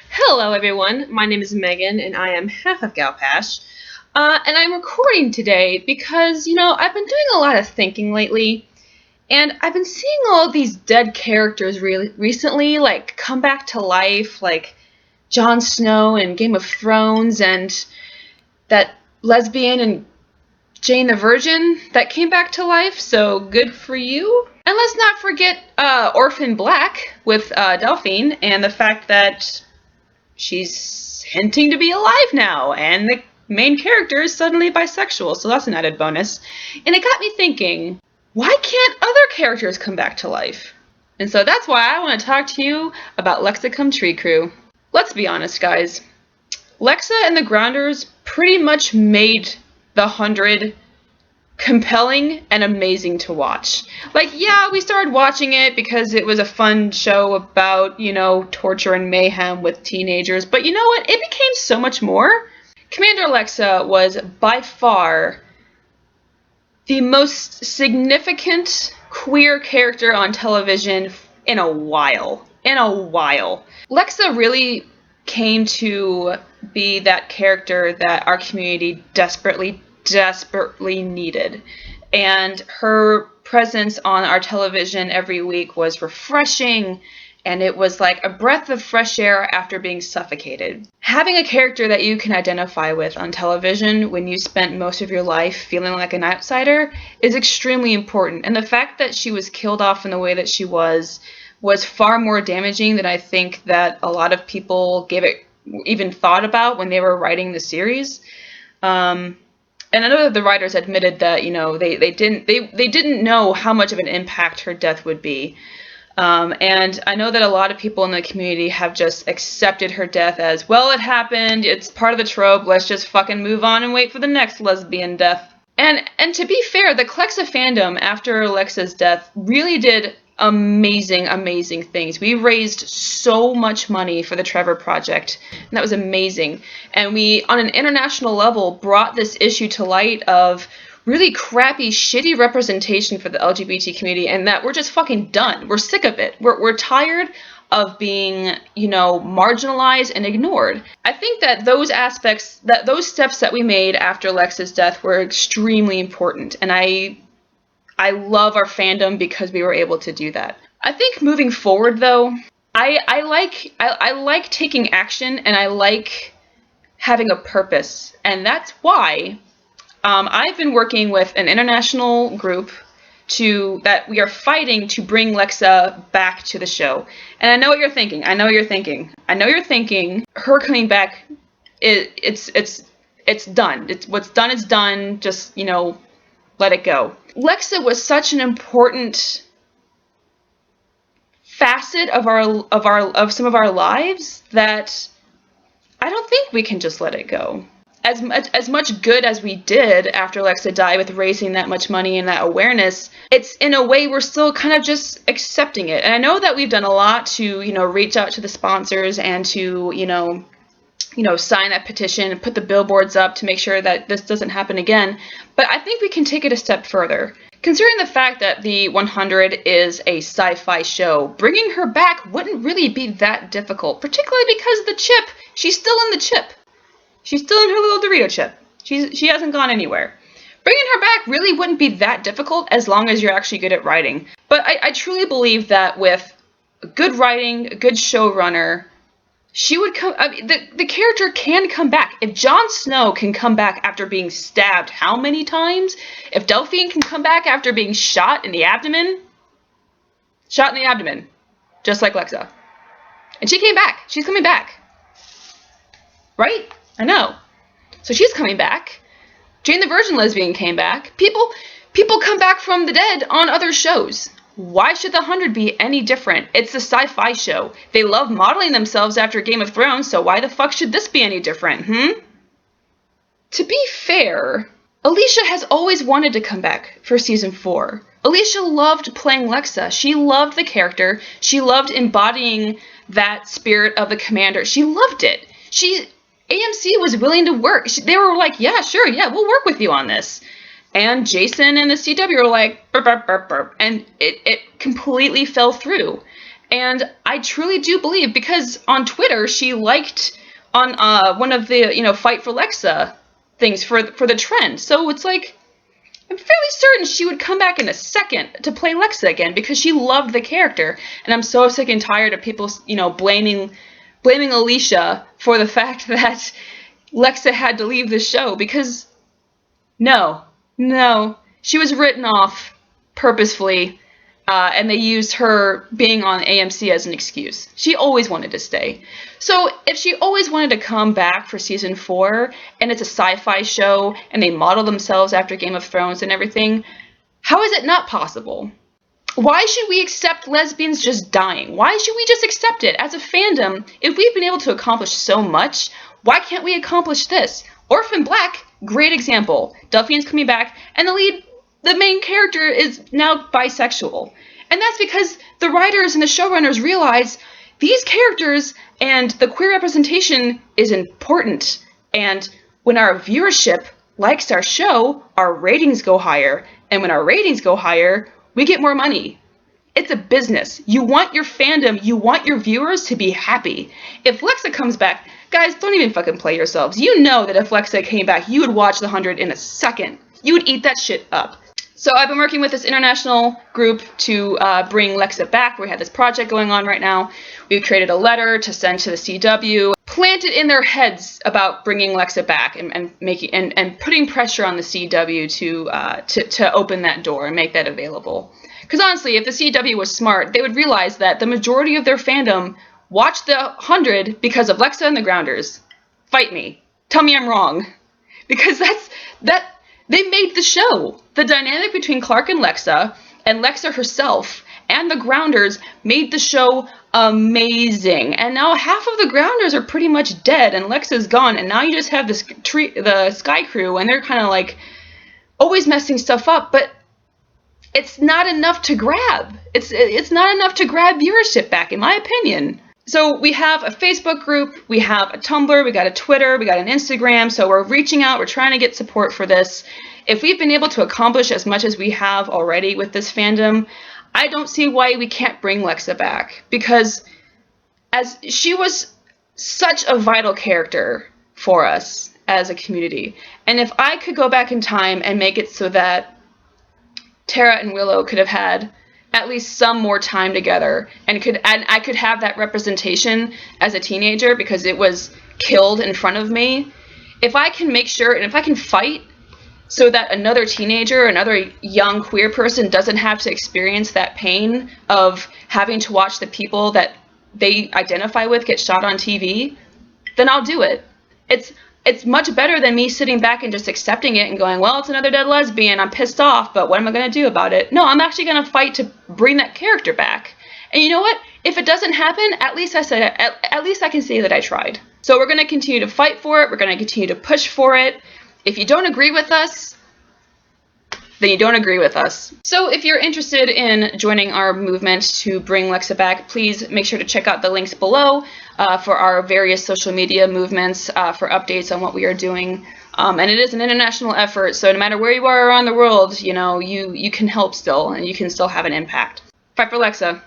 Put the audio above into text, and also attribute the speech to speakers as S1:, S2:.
S1: Hello everyone, my name is Megan and I am half of Galpash. And I'm recording today because, I've been doing a lot of thinking lately, and I've been seeing all of these dead characters recently, like, come back to life, like Jon Snow in Game of Thrones, and that lesbian in Jane the Virgin that came back to life, so good for you. And let's not forget Orphan Black with Delphine, and the fact that she's hinting to be alive now, and the main character is suddenly bisexual, so that's an added bonus. And it got me thinking, why can't other characters come back to life? And so that's why I want to talk to you about Lexa Tree Crew. Let's be honest, guys. Lexa and the Grounders pretty much made the 100 compelling and amazing to watch. Like, yeah, we started watching it because it was a fun show about, torture and mayhem with teenagers, but you know what? It became so much more. Commander Lexa was by far the most significant queer character on television in a while. Lexa really came to be that character that our community desperately needed, and her presence on our television every week was refreshing, and it was like a breath of fresh air after being suffocated. Having a character that you can identify with on television when you spent most of your life feeling like an outsider is extremely important, and the fact that she was killed off in the way that she was far more damaging than I think that a lot of people even thought about when they were writing the series. And I know that the writers admitted that, they didn't know how much of an impact her death would be. And I know that a lot of people in the community have just accepted her death as, well, it happened, it's part of the trope, let's just fucking move on and wait for the next lesbian death. And to be fair, the Clexa fandom after Alexa's death really did amazing things. We raised so much money for the Trevor Project, and that was amazing. And we, on an international level, brought this issue to light of really crappy, shitty representation for the LGBT community, and that we're just fucking done. We're sick of it. We're tired of being, marginalized and ignored. I think that those steps that we made after Lexa's death were extremely important, and I love our fandom because we were able to do that. I think moving forward, though, I like taking action, and I like having a purpose, and that's why I've been working with an international group that we are fighting to bring Lexa back to the show. And I know what you're thinking. Her coming back, it's done. What's done is done. Just let it go. Lexa was such an important facet of some of our lives that I don't think we can just let it go. As much good as we did after Lexa died with raising that much money and that awareness, it's in a way we're still kind of just accepting it. And I know that we've done a lot to, reach out to the sponsors and to, sign that petition and put the billboards up to make sure that this doesn't happen again. But I think we can take it a step further. Considering the fact that the 100 is a sci-fi show, bringing her back wouldn't really be that difficult, particularly because the chip, she's still in the chip. She's still in her little Dorito chip. She hasn't gone anywhere. Bringing her back really wouldn't be that difficult as long as you're actually good at writing. But I truly believe that with good writing, a good showrunner, she would come. The character can come back. If Jon Snow can come back after being stabbed how many times? If Delphine can come back after being shot in the abdomen, just like Lexa, and she came back. She's coming back, right? I know. So she's coming back. Jane the Virgin lesbian came back. People come back from the dead on other shows. Why should the 100 be any different? It's a sci-fi show. They love modeling themselves after Game of Thrones, so why the fuck should this be any different, To be fair, Alicia has always wanted to come back for season 4. Alicia loved playing Lexa. She loved the character. She loved embodying that spirit of the commander. She loved it. AMC was willing to work. They were like, yeah, sure, yeah, we'll work with you on this. And Jason and the CW were like, burp, burp, burp, burp. And it completely fell through. And I truly do believe, because on Twitter she liked on one of the Fight for Lexa things for the trend. So it's like, I'm fairly certain she would come back in a second to play Lexa again because she loved the character. And I'm so sick and tired of people, blaming Alicia for the fact that Lexa had to leave the show, because no, she was written off purposefully, and they used her being on AMC as an excuse. She always wanted to stay. So if she always wanted to come back for season 4, and it's a sci-fi show, and they model themselves after Game of Thrones and everything, how is it not possible? Why should we accept lesbians just dying? Why should we just accept it? As a fandom, if we've been able to accomplish so much, why can't we accomplish this? Orphan Black, great example. Delphine's coming back, and the main character is now bisexual. And that's because the writers and the showrunners realize these characters and the queer representation is important. And when our viewership likes our show, our ratings go higher. And when our ratings go higher, we get more money. It's a business. You want your fandom, you want your viewers to be happy. If Lexa comes back, guys, don't even fucking play yourselves. You know that if Lexa came back, you would watch The 100 in a second. You would eat that shit up. So I've been working with this international group to bring Lexa back. We have this project going on right now. We've created a letter to send to the CW, plant it in their heads about bringing Lexa back and putting pressure on the CW to open that door and make that available. Because honestly, if the CW was smart, they would realize that the majority of their fandom watched The 100 because of Lexa and the Grounders. Fight me. Tell me I'm wrong. Because they made the show. The dynamic between Clark and Lexa herself and the Grounders made the show amazing. And now half of the Grounders are pretty much dead and Lexa's gone, and now you just have the Sky Crew, and they're kind of like always messing stuff up, but it's not enough to grab. It's not enough to grab viewership back, in my opinion. So we have a Facebook group, we have a Tumblr, we got a Twitter, we got an Instagram, so we're reaching out, we're trying to get support for this. If we've been able to accomplish as much as we have already with this fandom, I don't see why we can't bring Lexa back, because as she was such a vital character for us as a community. And if I could go back in time and make it so that Tara and Willow could have had at least some more time together, and I could have that representation as a teenager because it was killed in front of me. If I can make sure, and if I can fight so that another teenager, another young queer person doesn't have to experience that pain of having to watch the people that they identify with get shot on TV, then I'll do it. It's much better than me sitting back and just accepting it and going, well, it's another dead lesbian, I'm pissed off, but what am I going to do about it? No, I'm actually going to fight to bring that character back. And you know what? If it doesn't happen, at least I can say that I tried. So we're going to continue to fight for it. We're going to continue to push for it. If you don't agree with us, then you don't agree with us. So if you're interested in joining our movement to bring Lexa back, please make sure to check out the links below for our various social media movements for updates on what we are doing. And it is an international effort, so no matter where you are around the world, you can help still, and you can still have an impact. Fight for Lexa.